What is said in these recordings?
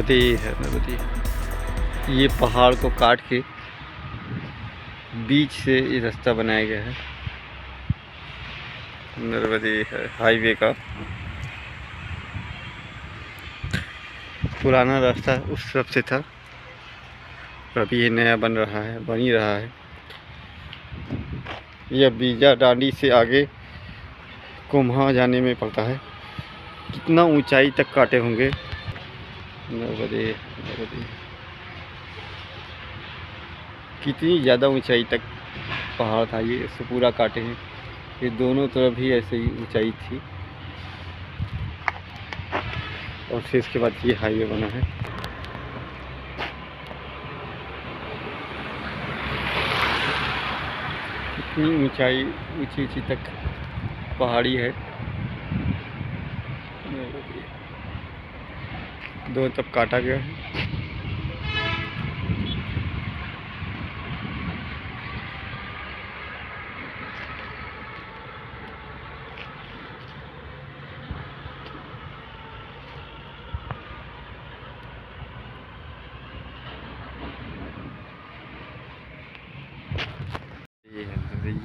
नर्मदी है नर्मदी। ये पहाड़ को काट के बीच से ये रास्ता बनाया गया है। नर्मदी है हाईवे का पुराना रास्ता उस तरफ से था, अभी ये नया बन रहा है, बन ही रहा है। यह बीजा डांडी से आगे कुम्हा जाने में पड़ता है। कितना ऊंचाई तक काटे होंगे। नर्मदे नर्मदे कितनी ज़्यादा ऊंचाई तक पहाड़ था, ये इसको पूरा काटे हैं। ये दोनों तरफ ही ऐसे ही ऊंचाई थी और फिर इसके बाद ये हाईवे बना है। कितनी ऊंचाई ऊंची ऊंची तक पहाड़ी है। दो तब काटा गया है।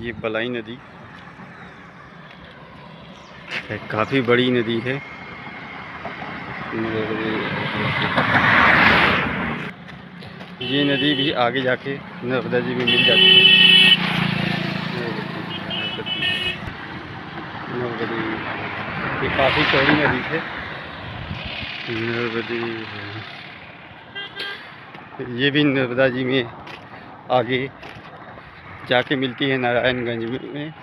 ये बलाई नदी है, काफ़ी बड़ी नदी है। ये नदी भी आगे जाके नर्मदा जी में मिल जाती है। नर्मदी ये काफ़ी चौड़ी नदी है। नर्मदी ये भी नर्मदा जी में आगे जाके मिलती है नारायणगंज में,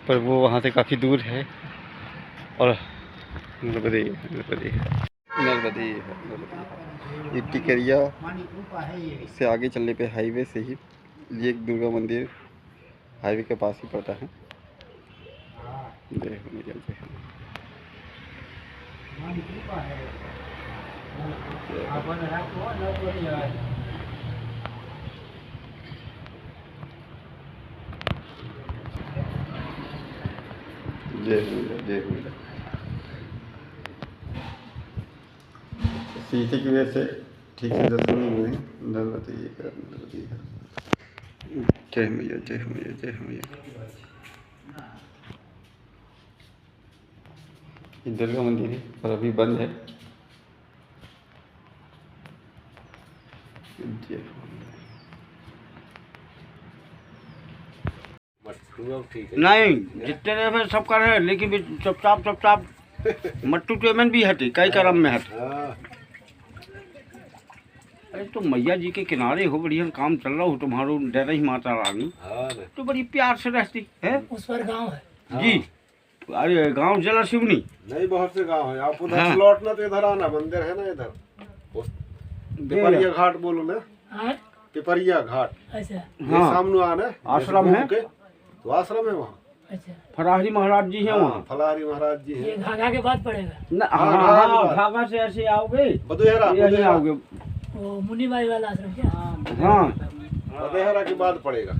पर वो वहाँ से काफ़ी दूर है। और नर्मदी नर्मदी नर्मदी ये टिकरिया से आगे चलने पे हाईवे से ही ये एक दुर्गा मंदिर हाईवे के पास ही पड़ता है। शीशे की वजह से ठीक से दर्शन नहीं हुए। नर्मदी नर्मदी जय मैया जय मैया जय मैया। ये दुर्गा मंदिर है पर अभी बंद है। नहीं जितने देर में सब कर रहे हैं, लेकिन चुपचाप मट्टू पेमेंट भी हटे, कई करम में हटे। अरे तो मैया जी के किनारे हो, बढ़िया काम चल रहा हो तुम्हारो डर ही माता रानी, तो बड़ी प्यार से रहती है। उस पर गांव है जी। अरे गांव जला शिवनी नहीं, बहुत से गांव है। आप उधर से लौटना तो इधर आना, मंदिर है ना इधर, पिपरिया घाट बोलो ना, पिपरिया घाट। अच्छा ये सामने आना, आश्रम है, तो आश्रम है वहाँ। अच्छा फराहरी महाराज जी हैं वहाँ। फलारी महाराज जी ये हैं। घाघा के बाद पड़ेगा। हाँ, घाघा से ऐसे आओगे, बदेहरा आओगे। वो मुनीबाई वाला आश्रम क्या? हाँ, बदेहरा के बाद पड़ेगा।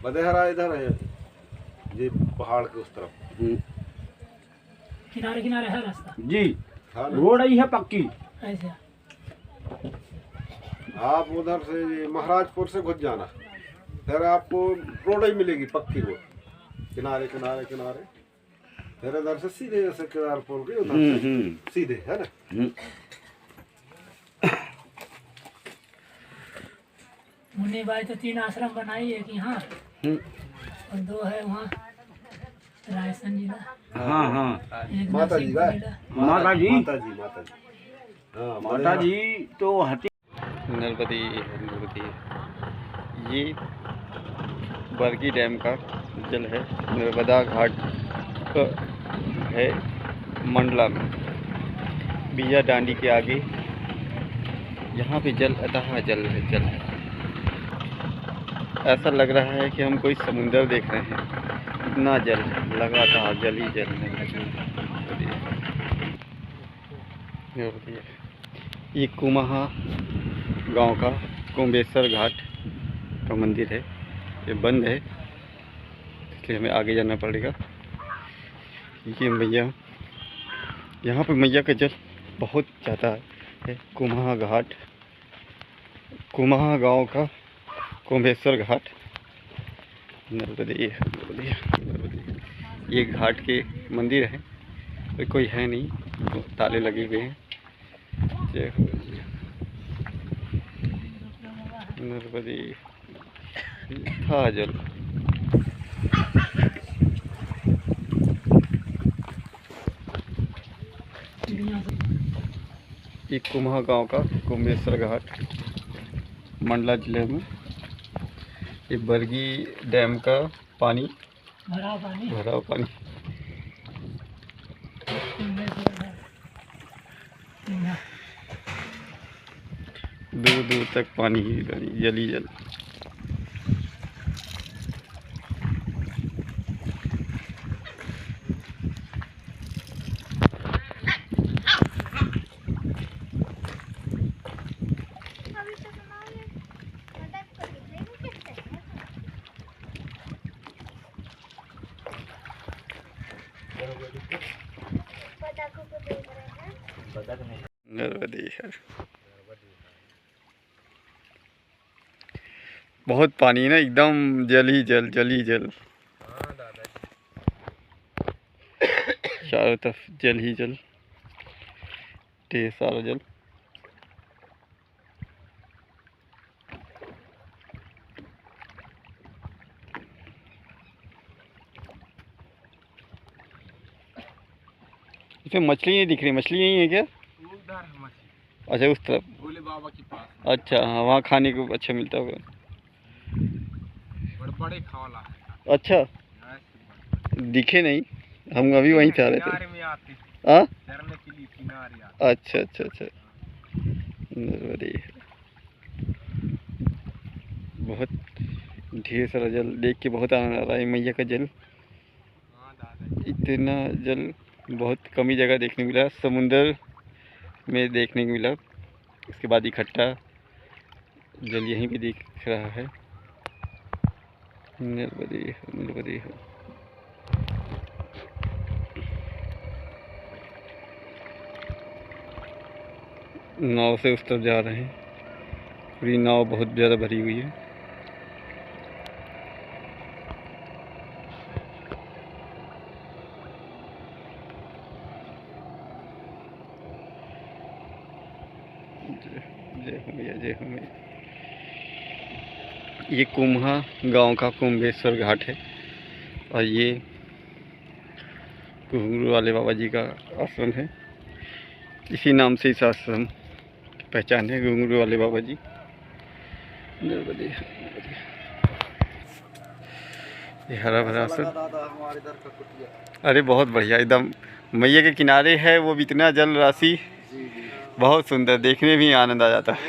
बदेहरा इधर है, ये पहाड़ के उस तरफ किनारे किनारे है रास्ता जी। रोड ही है पक्की। ऐसा आप उधर से ये महाराजपुर से घुस जाना, फिर आपको रोड ही मिलेगी, पक्की रोड, किनारे किनारे किनारे। फिर इधर से सीधे ऐसे केदारपुर के उधर से सीधे है ना। मुनीबाई तो 3 आश्रम बनाई, एक यहाँ और 2 है वहाँ रायसन जिला। हाँ एक माता जी का माता जी हाँ माता जी तो हटी। नर्मदी नर्मदी ये बरगी डैम का जल है। नर्मदा घाट है मंडला में, बीजा डांडी के आगे। यहाँ पे जल अथाह जल है। ऐसा लग रहा है कि हम कोई समुंदर देख रहे हैं, इतना जल है, लगातार जल ही जल है। ये कुम्हा गांव का कुंभेश्वर घाट का मंदिर है, ये बंद है इसलिए हमें आगे जाना पड़ेगा। ये मैया, यहाँ पर मैया का जल बहुत ज़्यादा है कुम्हा घाट, कुम्हा गांव का कुंभेश्वर घाट। नर्मदे नर्मदे नर्मदे। ये घाट के मंदिर है, कोई है नहीं, तो ताले लगे हुए हैं। जय हो नर्मदे। था जल ये कुम्हा गांव का कुंभेश्वर घाट, मंडला जिले में। ये बरगी डैम का पानी, भरा पानी भरा पानी। दूर दूर तक पानी ही पानी, जल ही जल। नर्मदे है, बहुत पानी है ना, एकदम जल ही जल, जल ही जल। चारों तरफ जल ही जल, ढेर सारा जल। इसमें मछली नहीं दिख रही, मछली नहीं है क्या? अच्छा उस तरफ भोले बाबा के पास। अच्छा हाँ, वहाँ खाने को अच्छा मिलता होगा। बड़े खावाला। अच्छा दिखे नहीं, हम अभी वहीं से आ रहे थे। हाँ अच्छा अच्छा अच्छा। नर्मदे बहुत ढेर सारा जल देख के बहुत आनंद आ रहा है। मैया का जल, इतना जल बहुत कम ही जगह देखने को मिला, समुंदर में देखने को मिला। उसके बाद इकट्ठा जल यहीं भी दिख रहा है। नर्मदे नर्मदे। नाव से उस तरफ जा रहे हैं, पूरी नाव बहुत ज़्यादा भरी हुई है। जय हो मैया, जय हो मैया। ये कुम्हा गांव का कुंभेश्वर घाट है और ये घुंघरू वाले बाबा जी का आश्रम है। इसी नाम से इस आश्रम की पहचान है, घुंघरू वाले बाबा जी। नर्मदे नर्मदे। ये हरा भरा आश्रम, अरे बहुत बढ़िया, एकदम मैया के किनारे है वो भी, इतना जल राशि, बहुत सुंदर, देखने में भी आनंद आ जाता है।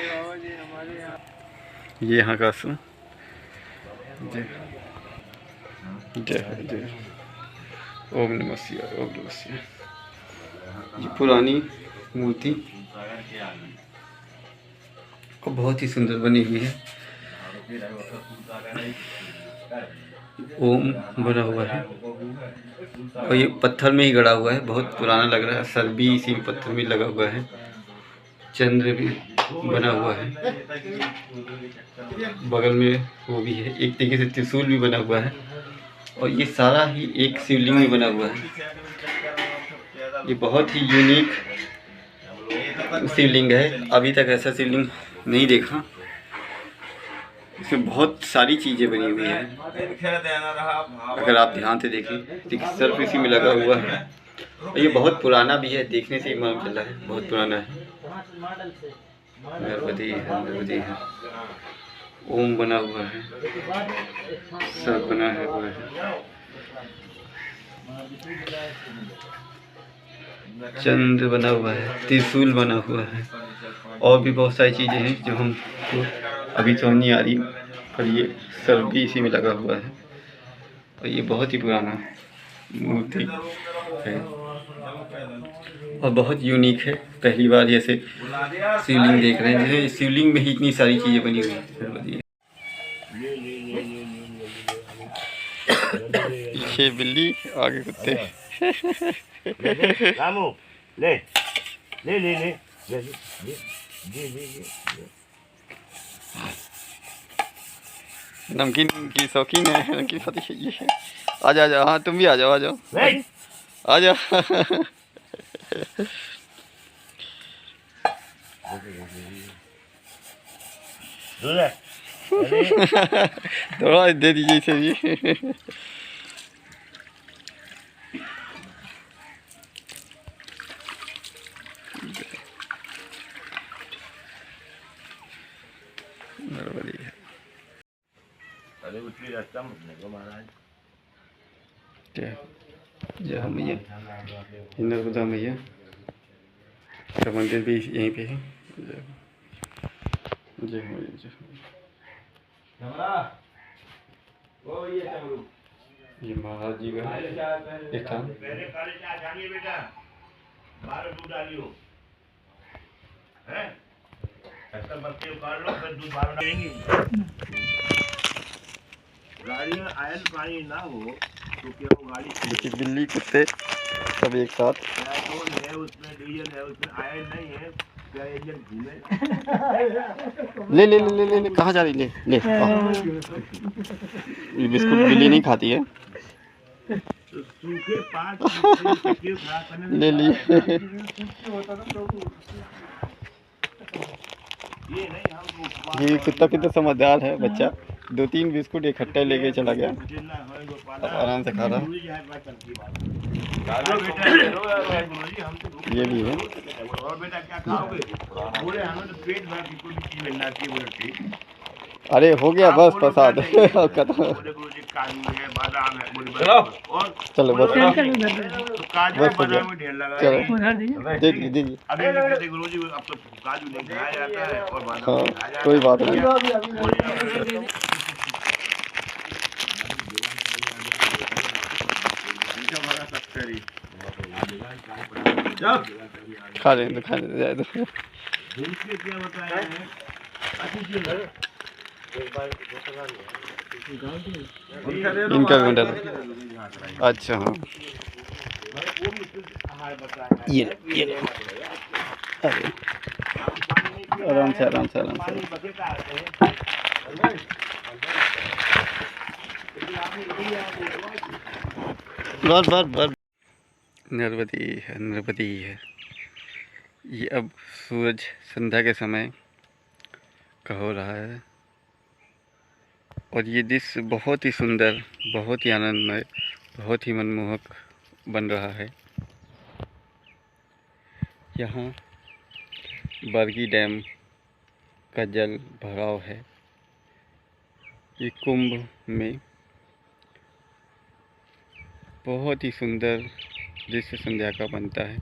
ये यहाँ का आश्रम। जय जय जय। ओम नमः शिवाय, ओम नमः शिवाय। ये पुरानी मूर्ति और बहुत ही सुंदर बनी हुई है। ओम बना हुआ है और ये पत्थर में ही गड़ा हुआ है, बहुत पुराना लग रहा है। सर भी इसी पत्थर में लगा हुआ है, चंद्र भी बना हुआ है, बगल में वो भी है, एक तरीके से त्रिशूल भी बना हुआ है और ये सारा ही एक शिवलिंग में बना हुआ है। ये बहुत ही यूनिक शिवलिंग है, अभी तक ऐसा शिवलिंग नहीं देखा। इसमें बहुत सारी चीज़ें बनी हुई हैं, अगर आप ध्यान से देखें। सर्फ इसी में लगा हुआ है और ये बहुत पुराना भी है, देखने से ही मालूम चल रहा है बहुत पुराना है। नर्मदे नर्मदे है। ओम बना हुआ है, सब बना है हुआ है, चंद्र बना हुआ है, त्रिशूल बना हुआ है और भी बहुत सारी चीज़ें हैं जो हमको अभी समझ नहीं आ रही, पर ये सर भी इसी में लगा हुआ है और ये बहुत ही पुराना मूर्ति है और बहुत यूनिक है। पहली बार ऐसे शिवलिंग देख रहे हैं जिसमें शिवलिंग में ही इतनी सारी चीज़ें बनी हुई हैं। पीछे बिल्ली, आगे कुत्ते। रामू ले ले ले ले नमकीन की शौकीन है, नमकीन खाती है ये। आ जा, आ जा, हाँ तुम भी आ जाओ, आ जाओ, आ जाओ। थोड़ा दे दीजिए इसे भी। बढ़िया। जय हो मैया, नर्मदा मैया का मंदिर भी यहीं पे है। जय हो, जय हो, जय हो। ये महाराज जी का स्थान। गाड़ियाँ आयल पानी ना हो तो क्या वो गाड़ी देखिए बिल्ली कुत्ते सब एक साथ। पेट्रोल है उसमें, डीजल है उसमें, आयल नहीं है, क्या इंजन घूमे? ले ले ले ले ले, ले। कहाँ जा रही, ले ले। ये बिस्कुट बिल्ली नहीं खाती है। तो सूखे पात खराब करने ले ली। ये नहीं हम ये कुत्ता कितना समझदार है बच्चा, 2-3 बिस्कुट इकट्ठे लेके चला गया, अब आराम से खा रहा। ये भी है। और बेटा क्या खाओगे? बोले हमें तो पेट भर की कोई चीज मिलना चाहिए। बोले ठीक। अरे हो गया बस प्रसाद। खत्म। बोले गुरुजी काजू है, बादाम है। बोले और चलो बस, तो काजू बस हो गया। बादाम में ढेर लगा चलो उधर दीजिए। दे दीजिए, दे दीजिए। अभी भी कहते गुरुजी अब तो काजू नहीं खाया जाता है और बादाम हाँ नहीं खाया जाता कोई है। बात नहीं। खा लें तो खा लें, जाए तो। दूसरे क्या बताया है? इनका भी मंडल। अच्छा हाँ, ये अरे आराम से, आराम से, आराम से। बस बस बस। नर्मदी है, नर्मदी है। ये अब सूरज संध्या के समय का हो रहा है और ये दृश्य बहुत ही सुंदर, बहुत ही आनंदमय, बहुत ही मनमोहक बन रहा है। यहाँ बरगी डैम का जल भराव है। ये कुंभ में बहुत ही सुंदर दृश्य संध्या का बनता है।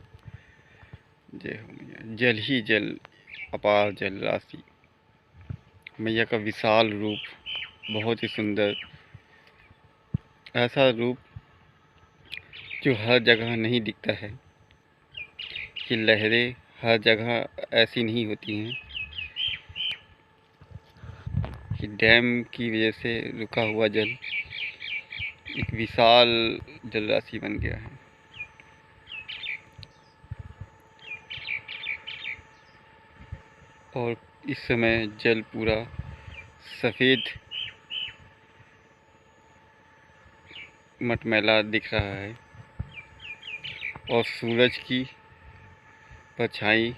जय हो मैया। जल ही जल, अपार जल राशि, मैया का विशाल रूप, बहुत ही सुंदर। ऐसा रूप जो हर जगह नहीं दिखता है। कि लहरें हर जगह ऐसी नहीं होती हैं कि डैम की वजह से रुका हुआ जल एक विशाल जल राशि बन गया है। और इस समय जल पूरा सफ़ेद मटमैला दिख रहा है और सूरज की परछाई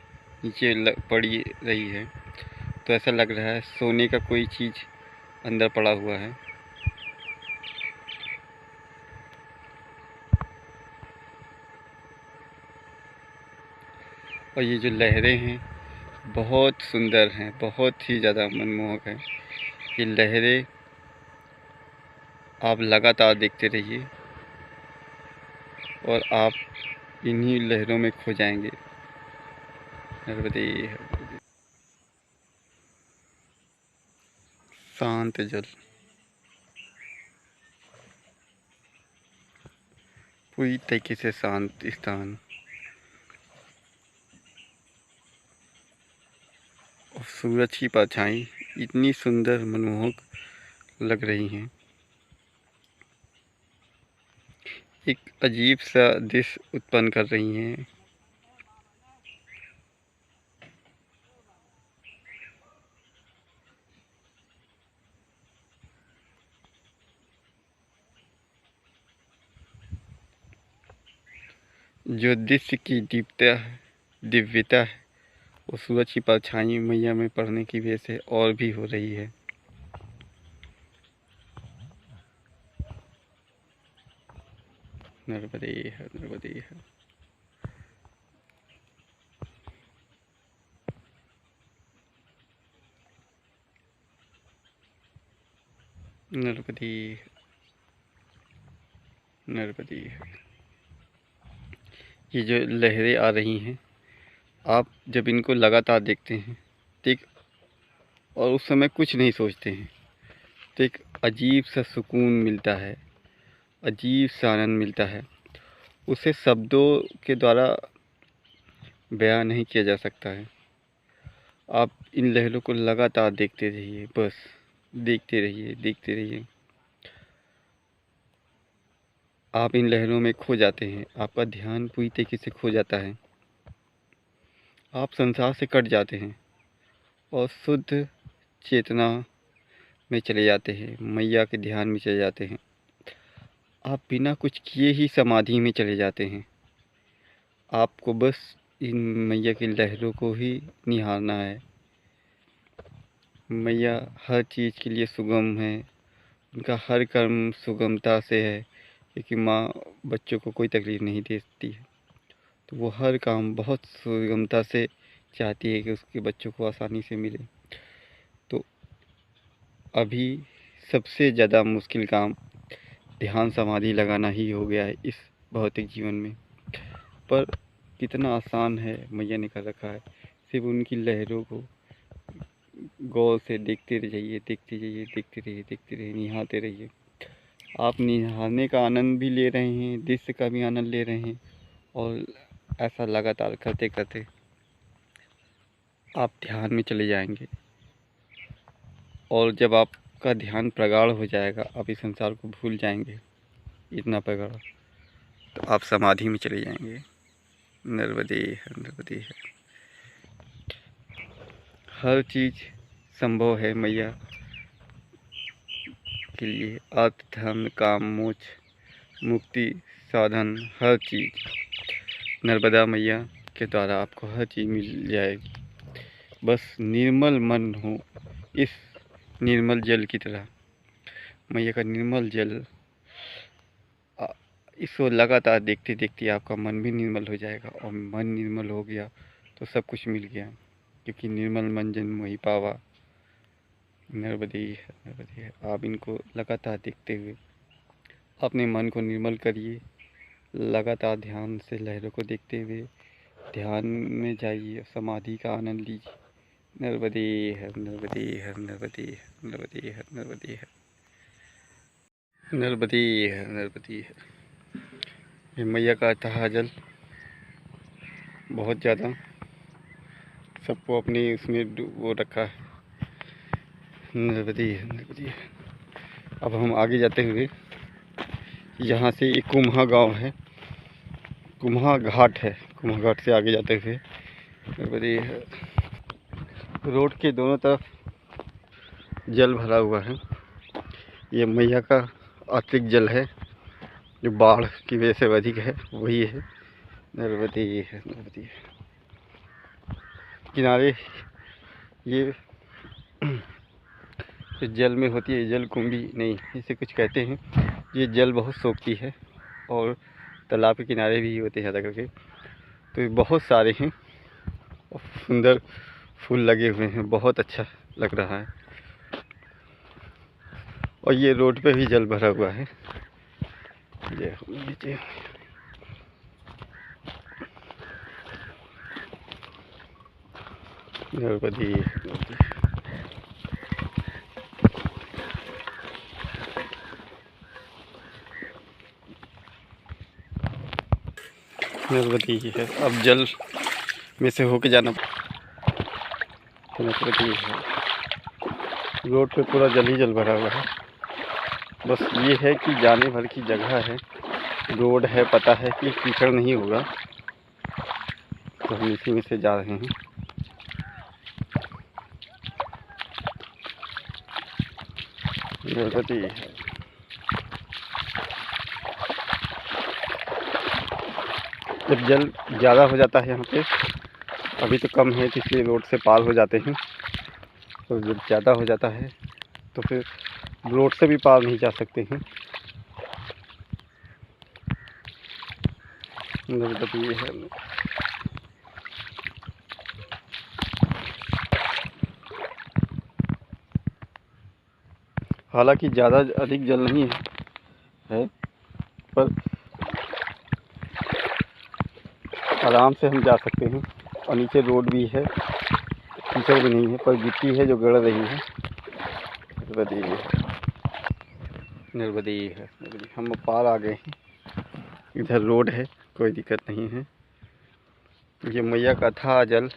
नीचे पड़ी रही है, तो ऐसा लग रहा है सोने का कोई चीज़ अंदर पड़ा हुआ है। और ये जो लहरें हैं बहुत सुंदर हैं, बहुत ही ज़्यादा मनमोहक हैं। ये लहरें आप लगातार देखते रहिए और आप इन्हीं लहरों में खो जाएंगे। नर्मदे नर्मदे। शांत जल, पूरी तरीके से शांत स्थान और सूरज की परछाई इतनी सुंदर मनमोहक लग रही हैं। एक अजीब सा दृश्य उत्पन्न कर रही हैं। जो दृश्य की दिव्यता है वो सूरज की परछाई मैया में पड़ने की वजह से और भी हो रही है। नर्मदे है, नर्मदे है। नर्मदे नर्मदे है। ये जो लहरें आ रही हैं, आप जब इनको लगातार देखते हैं ठीक, और उस समय कुछ नहीं सोचते हैं तो एक अजीब सा सुकून मिलता है, अजीब सा आनंद मिलता है। उसे शब्दों के द्वारा बयां नहीं किया जा सकता है। आप इन लहरों को लगातार देखते रहिए, बस देखते रहिए, देखते रहिए। आप इन लहरों में खो जाते हैं, आपका ध्यान पूरी तरीके से खो जाता है, आप संसार से कट जाते हैं और शुद्ध चेतना में चले जाते हैं, मैया के ध्यान में चले जाते हैं। आप बिना कुछ किए ही समाधि में चले जाते हैं। आपको बस इन मैया की लहरों को ही निहारना है। मैया हर चीज़ के लिए सुगम है, उनका हर कर्म सुगमता से है, क्योंकि माँ बच्चों को कोई तकलीफ़ नहीं देती है, तो वो हर काम बहुत सुगमता से चाहती है कि उसके बच्चों को आसानी से मिले। तो अभी सबसे ज़्यादा मुश्किल काम ध्यान समाधि लगाना ही हो गया है इस भौतिक जीवन में, पर कितना आसान है मैया ने कर रखा है। सिर्फ उनकी लहरों को गौर से देखते रहिए, देखते रहिए, देखते रहिए, देखते रहिए, निहारते रहिए। आप निहारने का आनंद भी ले रहे हैं, दृश्य का भी आनंद ले रहे हैं, और ऐसा लगातार करते करते आप ध्यान में चले जाएंगे। और जब आपका ध्यान प्रगाढ़ हो जाएगा, आप इस संसार को भूल जाएंगे, इतना प्रगाढ़, तो आप समाधि में चले जाएंगे। नर्मदे है, नर्मदे है। हर चीज़ संभव है मैया के लिए। अर्थ, धर्म, काम, मोक्ष, मुक्ति, साधन, हर चीज़ नर्मदा मैया के द्वारा आपको हर चीज़ मिल जाएगी। बस निर्मल मन हो, इस निर्मल जल की तरह। मैया का निर्मल जल, इसको लगातार देखते देखते आपका मन भी निर्मल हो जाएगा, और मन निर्मल हो गया तो सब कुछ मिल गया, क्योंकि निर्मल मन जन मोहि पावा। नर्मदे है, नर्मदे है। आप इनको लगातार देखते हुए अपने मन को निर्मल करिए, लगातार ध्यान से लहरों को देखते हुए ध्यान में जाइए, समाधि का आनंद लीजिए। नर्मदे है, नर्मदे है, नर्मदे है, नर्मदे है, नर्मदे है, नर्मदे है, नर्मदे है। ये मैया का अथाह जल बहुत ज़्यादा सबको अपने उसमें वो रखा है। नर्मदे है, नर्मदे है। अब हम आगे जाते हुए, यहाँ से एक कुम्हा गांव है, कुम्हा घाट है, कुम्हा घाट से आगे जाते हुए नर्मदे है। रोड के दोनों तरफ जल भरा हुआ है। ये मैया का अतिरिक्त जल है, जो बाढ़ की वजह से अधिक है, वही है। नर्मदे है, नर्मदे है। किनारे ये जो जल में होती है, जल कुंभी नहीं, इसे कुछ कहते हैं। ये जल बहुत सोखती है, और तालाब के किनारे भी होते हैं ज़्यादा करके, तो ये बहुत सारे हैं और सुंदर फूल लगे हुए हैं, बहुत अच्छा लग रहा है। और ये रोड पे भी जल भरा हुआ है। ये नीचे नर्मदे नर्मदे है। अब जल में से होके जाना, नर्मदे है। रोड पे पूरा जल ही जल भरा हुआ है। बस ये है कि जाने भर की जगह है, रोड है, पता है कि कीचड़ नहीं होगा, तो हम इसी में से जा रहे हैं। नर्मदे है। जब जल ज़्यादा हो जाता है यहाँ पे, अभी तो कम है इसलिए रोड से पार हो जाते हैं, तो जब ज़्यादा हो जाता है तो फिर रोड से भी पार नहीं जा सकते हैं। नर्मदा ये है। हालांकि ज़्यादा अधिक जल नहीं है, पर आराम से हम जा सकते हैं। और नीचे रोड भी है, कीचड़ भी नहीं है, पर गिट्टी है जो गड़ रही है। नर्मदा है, नर्मदा है। हम पार आ गए हैं, इधर रोड है, कोई दिक्कत नहीं है। ये मैया का था जल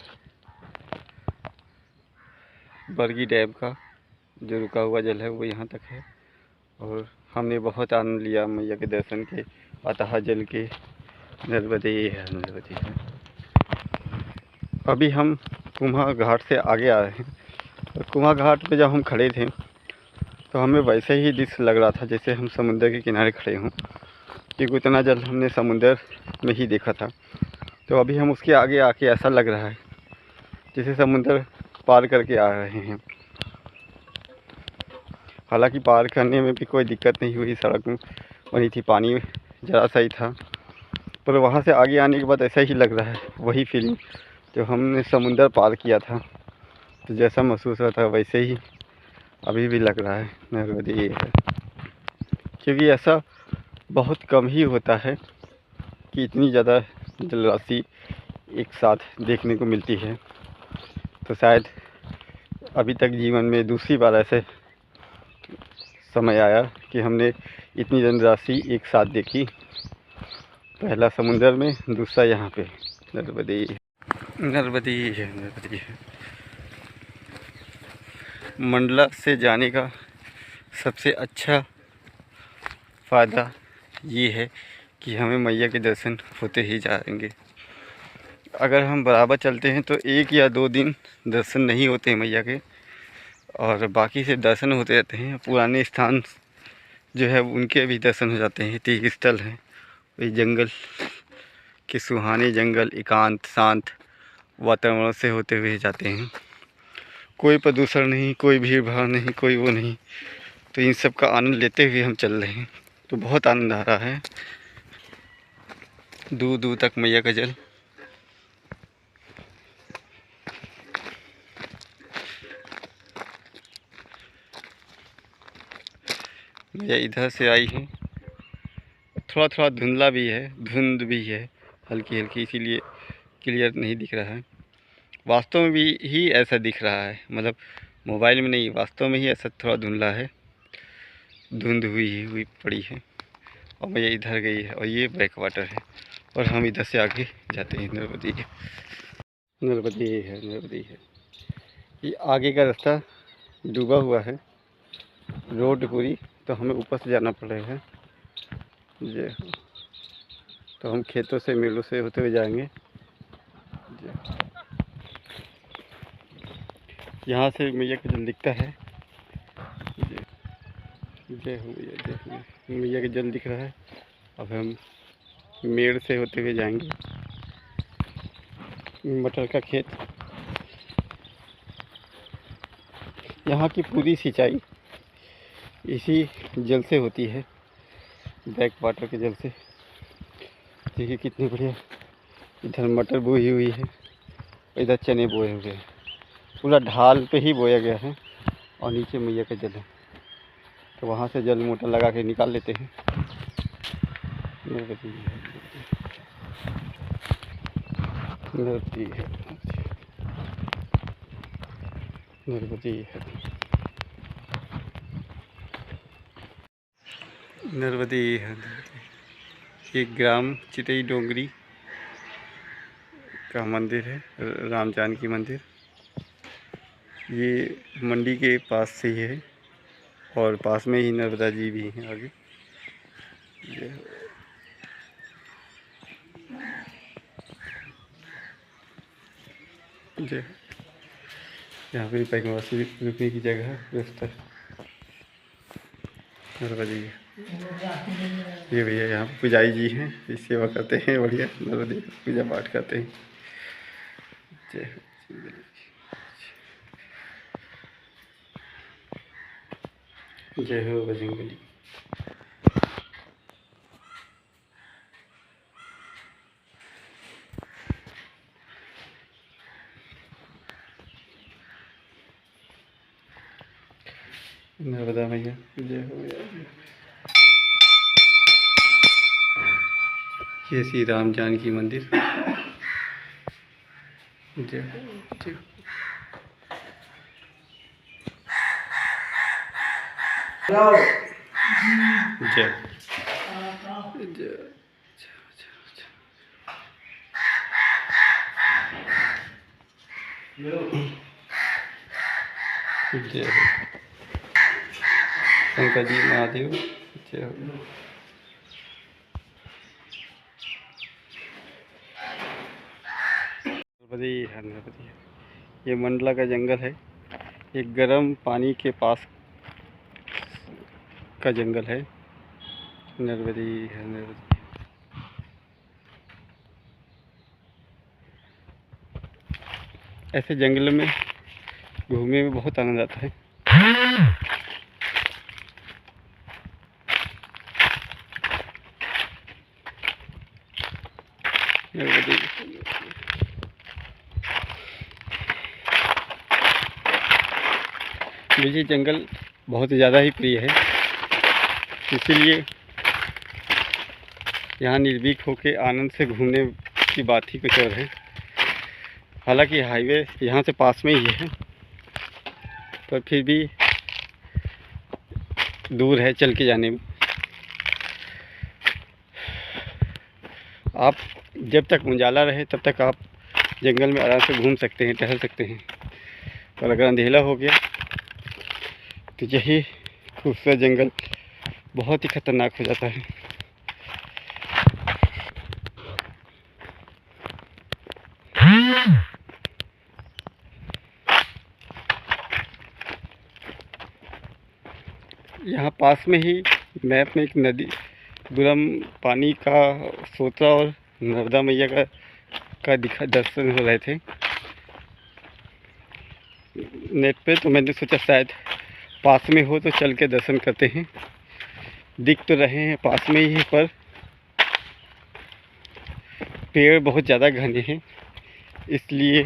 बरगी डैम का जो रुका हुआ जल है वो यहाँ तक है, और हमने बहुत आनंद लिया मैया के दर्शन के, अतः जल के। नर्मदा है, नर्मदा है। अभी हम कुम्हा घाट से आगे आ रहे हैं, और कुम्हा घाट पे जब हम खड़े थे तो हमें वैसे ही दृश्य लग रहा था जैसे हम समुद्र के किनारे खड़े हों, क्योंकि उतना जल हमने समुद्र में ही देखा था। तो अभी हम उसके आगे आके ऐसा लग रहा है जैसे समुद्र पार करके आ रहे हैं। हालांकि पार करने में भी कोई दिक्कत नहीं हुई, सड़क बनी थी, पानी ज़रा सा ही था, पर वहाँ से आगे आने के बाद ऐसा ही लग रहा है, वही फीलिंग जो हमने समुद्र पार किया था तो जैसा महसूस हुआ था वैसे ही अभी भी लग रहा है। नर्मदा ये है, क्योंकि ऐसा बहुत कम ही होता है कि इतनी ज़्यादा जलराशि एक साथ देखने को मिलती है। तो शायद अभी तक जीवन में दूसरी बार ऐसे समय आया कि हमने इतनी जलराशि एक साथ देखी, पहला समुद्र में, दूसरा यहाँ पे। नर्मदा है, नर्मदा है, नर्मदा है। मंडला से जाने का सबसे अच्छा फ़ायदा ये है कि हमें मैया के दर्शन होते ही जाएंगे। अगर हम बराबर चलते हैं तो 1 या 2 दिन दर्शन नहीं होते हैं मैया के, और बाकी से दर्शन होते रहते हैं। पुराने स्थान जो है उनके भी दर्शन हो जाते हैं, तीर्थ स्थल हैं, वही जंगल के सुहाने जंगल, एकांत शांत वातावरण से होते हुए जाते हैं। कोई प्रदूषण नहीं, कोई भीड़ भाड़ नहीं, कोई वो नहीं, तो इन सब का आनंद लेते हुए हम चल रहे हैं। तो बहुत आनंद आ रहा है। दूर दूर तक मैया का जल। मैया इधर से आई है, थोड़ा थोड़ा धुंधला भी है, धुंध भी है हल्की हल्की, इसीलिए क्लियर नहीं दिख रहा है। वास्तव में भी ही ऐसा दिख रहा है, मतलब मोबाइल में नहीं, वास्तव में ही ऐसा थोड़ा धुंधला है, धुंध हुई पड़ी है। और मैया इधर गई है, और ये बैक वाटर है, और हम इधर से आगे जाते हैं। नर्मदा है, नर्मदा है, नर्मदा है। ये आगे का रास्ता डूबा हुआ है, रोड पूरी, तो हमें ऊपर से जाना पड़ेगा। ये तो हम खेतों से, मेलों से होते हुए जाएंगे। यहाँ से मैया का जल दिखता है। जय हो मैया, जय हो मैया का जल दिख रहा है। अब हम मेड़ से होते हुए जाएंगे। मटर का खेत, यहाँ की पूरी सिंचाई इसी जल से होती है, बैक वाटर के जल से। देखिए कितनी बढ़िया, इधर मटर बोई हुई है, इधर चने बोए हुए हैं, पूरा ढाल पे ही बोया गया है, और नीचे मैया का जल है। तो वहाँ से जल मोटर लगा के निकाल लेते हैं। नर्मदा है, नर्मदा है, नर्मदा है। ये ग्राम चितई डोंगरी का मंदिर है, राम जानकी मंदिर। ये मंडी के पास से ही है, और पास में ही नर्मदा जी भी हैं आगे। ये यहाँ पे पैकवासी रुकने की जगह व्यवस्था है। नर्मदा जी, ये भैया यहाँ पुजारी जी हैं, ये सेवा करते हैं, बढ़िया नर्मदा पूजा पाठ करते हैं। जय हो, जय हो बजरंगबली। नर्मदा मैया जय हो। ये श्री राम जानकी मंदिर, जय हो, जय हो। जय जय जय हो शंकर जी महादेव जय हो। नर्मदा, ये मंडला का जंगल है, ये गर्म पानी के पास का जंगल है। नर्मदा है, नर्मदा। ऐसे जंगल में घूमने में बहुत आनंद आता है। मुझे जंगल बहुत ज़्यादा ही प्रिय है, इसीलिए यहाँ निर्भीक होकर आनंद से घूमने की बात ही कुछ और है। हालांकि हाईवे यहाँ से पास में ही है, पर फिर भी दूर है चल के जाने में। आप जब तक उजाला रहे तब तक आप जंगल में आराम से घूम सकते हैं, टहल सकते हैं, और अगर अंधेला हो गया तो यही खूबसूरत जंगल बहुत ही खतरनाक हो जाता है। यहाँ पास में ही मैप में एक नदी, गुरम पानी का सोता और नर्मदा मैया का दर्शन हो रहे थे नेट पे, तो मैंने सोचा शायद पास में हो तो चल के दर्शन करते हैं। दिख तो रहे हैं पास में ही, पर पेड़ बहुत ज़्यादा घने हैं, इसलिए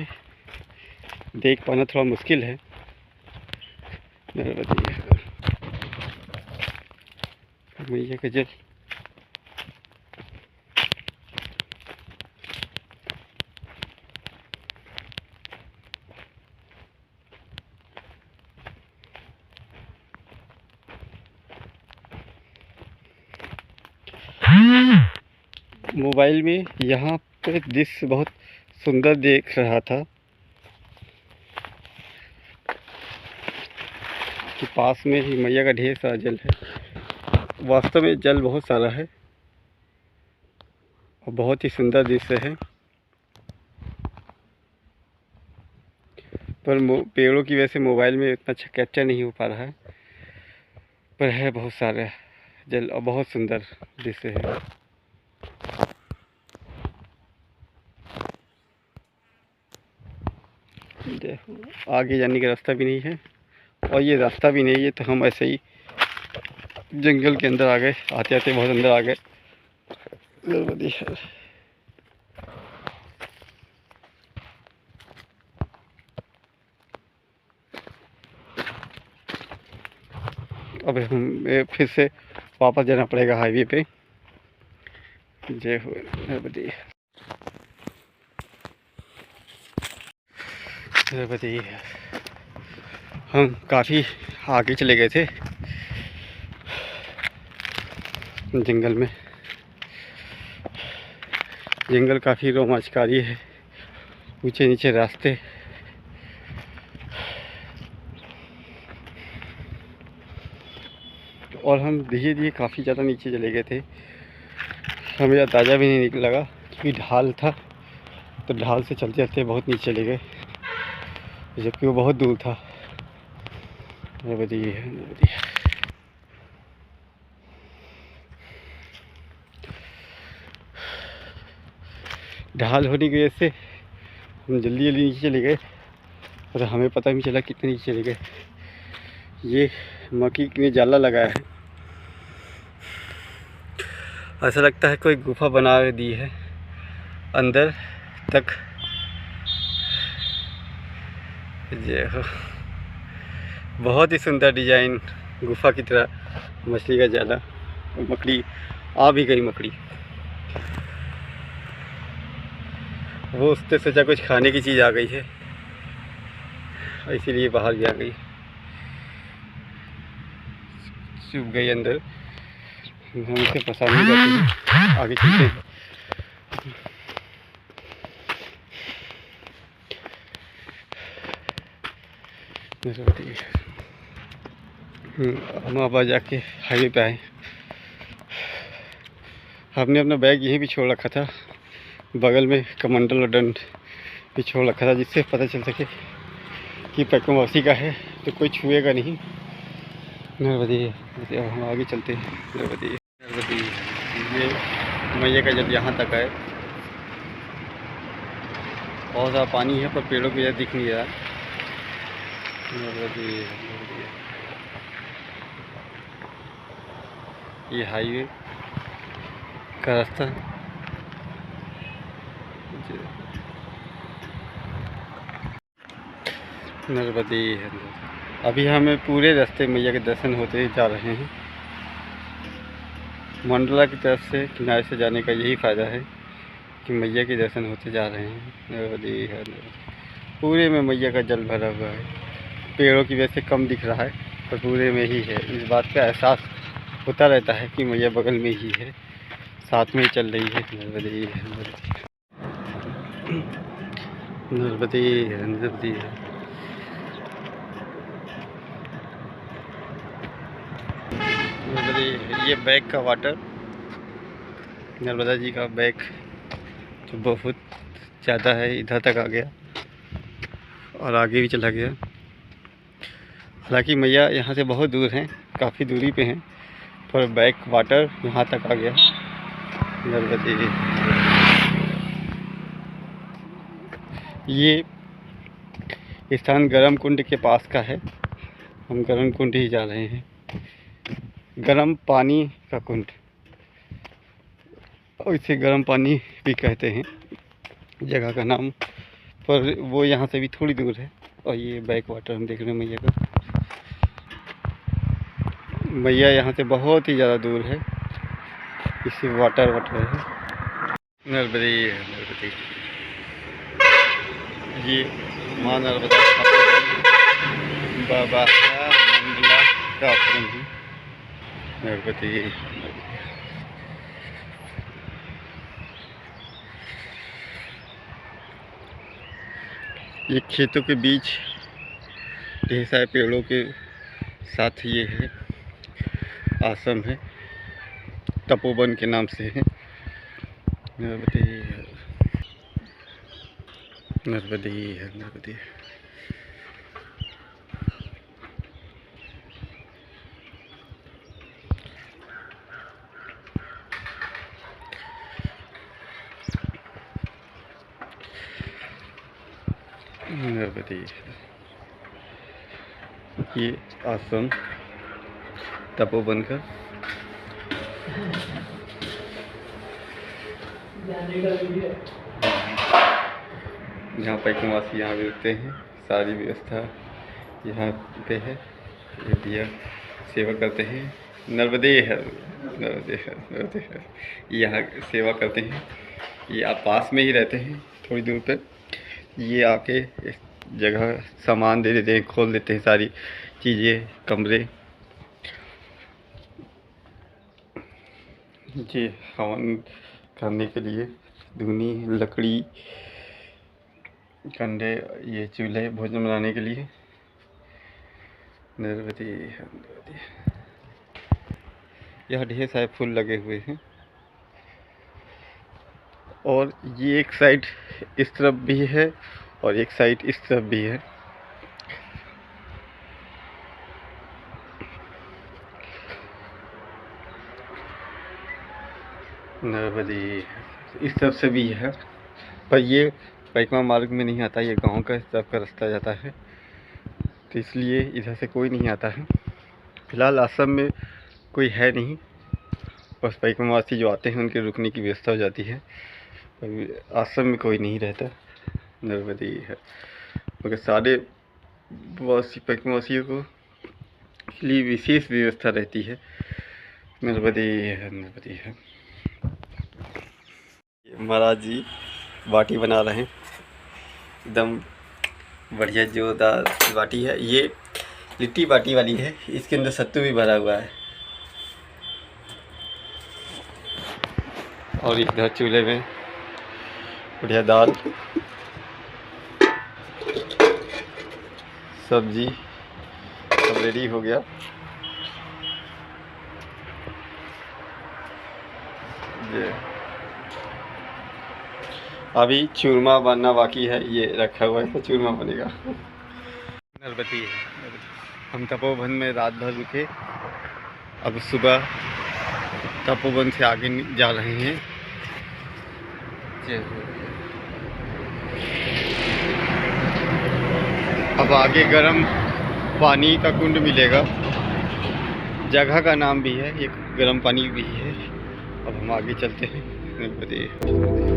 देख पाना थोड़ा मुश्किल है। मैया का जल मोबाइल में यहाँ पे दृश्य बहुत सुंदर देख रहा था कि पास में ही मैया का ढेर सारा जल है। वास्तव में जल बहुत सारा है और बहुत ही सुंदर दृश्य है, पर पेड़ों की वजह से मोबाइल में इतना अच्छा कैप्चर नहीं हो पा रहा है, पर है बहुत सारा जल और बहुत सुंदर दृश्य है। आगे जाने का रास्ता भी नहीं है, और ये रास्ता भी नहीं है, तो हम ऐसे ही जंगल के अंदर आ गए, आते आते बहुत अंदर आ गए। अब हमें फिर से वापस जाना पड़ेगा हाईवे पे। जय हो नर्मदा। हम काफ़ी आगे चले गए थे जंगल में। जंगल काफ़ी रोमांचकारी है, ऊंचे नीचे रास्ते, और हम धीरे धीरे काफ़ी ज़्यादा नीचे चले गए थे। हमें अंदाज़ा भी नहीं लगा कि ढाल था, तो ढाल से चलते चलते बहुत नीचे चले गए, जबकि वो बहुत दूर था। ढाल होने की वजह से हम जल्दी जल्दी नीचे चले गए और हमें पता नहीं चला कितने नीचे चले गए। ये मक्खी ने जाला लगाया है, ऐसा लगता है कोई गुफा बना दी है अंदर तक। ये बहुत ही सुंदर डिजाइन, गुफा की तरह मछली का जाला। मकड़ी आ भी गई, मकड़ी वो उसने सोचा कुछ खाने की चीज़ आ गई है, इसीलिए बाहर भी आ गई, चुप गई अंदर। हम इसे पसंद नहीं करते हैं, आगे चलते हैं। हम अब जाके हाईवे पे आए। हमने अपना बैग यहीं भी छोड़ रखा था, बगल में कमंडल और दंड भी छोड़ रखा था, जिससे पता चल सके कि पैकों वापसी का है तो कोई छुएगा नहीं। नर्मदी, अब हम आगे चलते हैं। नर्मदी ये मैया का जब यहाँ तक है, बहुत ज़्यादा पानी है पर पेड़ों की वजह दिख नहीं रहा। ये हाईवे का रास्ता नर्मदी है। अभी हमें पूरे रास्ते मैया के दर्शन होते जा रहे हैं। मंडला की तरफ से किनारे से जाने का यही फ़ायदा है कि मैया के दर्शन होते जा रहे हैं। नर्मदी है, पूरे में मैया का जल भरा हुआ है। पेड़ों की वजह से कम दिख रहा है पर पूरे में ही है। इस बात का एहसास होता रहता है कि मैया बगल में ही है, साथ में ही चल रही है। नर्मदी है, नर्मदी है, नर्मदी है। ये बैग का वाटर, नर्मदा जी का बैग जो बहुत ज़्यादा है, इधर तक आ गया और आगे भी चला गया। हालांकि मैया यहाँ से बहुत दूर हैं, काफ़ी दूरी पे हैं, पर बैग वाटर यहाँ तक आ गया। नर्मदा ये स्थान गरम कुंड के पास का है। हम गरम कुंड ही जा रहे हैं, गरम पानी का कुंड, और इसे गरम पानी भी कहते हैं जगह का नाम, पर वो यहाँ से भी थोड़ी दूर है। और ये बैक वाटर हम देख रहे हैं मैया का। मैया यहाँ से बहुत ही ज़्यादा दूर है, इसी वाटर है। नर्मदी है, नर्मदी। ये माँ नर्मदा बाबा मंडला का आश्रम है। नर्मदी ये खेतों के बीच ढेर सारे पेड़ों के साथ ये है, आश्रम है, तपोवन के नाम से है। नर्मदी है, नर्मदी है, नर्मदी। नर्मदी ये आश्रम तपोवन का। यहाँ पर निवासी यहाँ भी रुकते हैं, सारी व्यवस्था यहाँ पे है। ये भैया सेवा करते हैं। नर्मदे है, नर्मदे है, नर्मदे है। यहाँ सेवा करते हैं। ये आप पास में ही रहते हैं, थोड़ी दूर पे। ये आके इस जगह सामान दे देते हैं, खोल देते हैं सारी चीज़ें, कमरे। जी हवन करने के लिए धुनी, लकड़ी, कंडे, ये चूल्हे भोजन बनाने के लिए। नर्मदी, यह ढेर सारे फूल लगे हुए हैं। और ये एक साइड इस तरफ भी है और एक साइड इस तरफ भी है। नर्मदी इस तरफ से भी है पर ये पैकमा मार्ग में नहीं आता, ये गांव का तरफ का रास्ता जाता है, तो इसलिए इधर से कोई नहीं आता है। फ़िलहाल आश्रम में कोई है नहीं, बस पैकमावासी जो आते हैं उनके रुकने की व्यवस्था हो जाती है। आश्रम में कोई नहीं रहता, नर्मदी है, मगर सारे पैकमावासियों को के लिए विशेष व्यवस्था रहती है। नर्मदी है, नर्मदी है। महाराज जी बाटी बना रहे हैं, एकदम बढ़िया जोरदार बाटी है। ये लिट्टी बाटी वाली है, इसके अंदर सत्तू भी भरा हुआ है। और इधर चूल्हे में बढ़िया दाल, सब्जी सब रेडी हो गया। ये अभी चूरमा बनना बाकी है, ये रखा हुआ है तो चूरमा बनेगा। नर्मदी है। हम तपोवन में रात भर रुके, अब सुबह तपोवन से आगे जा रहे हैं। अब आगे गर्म पानी का कुंड मिलेगा, जगह का नाम भी है, एक गर्म पानी भी है। अब हम आगे चलते हैं। नर्मदी।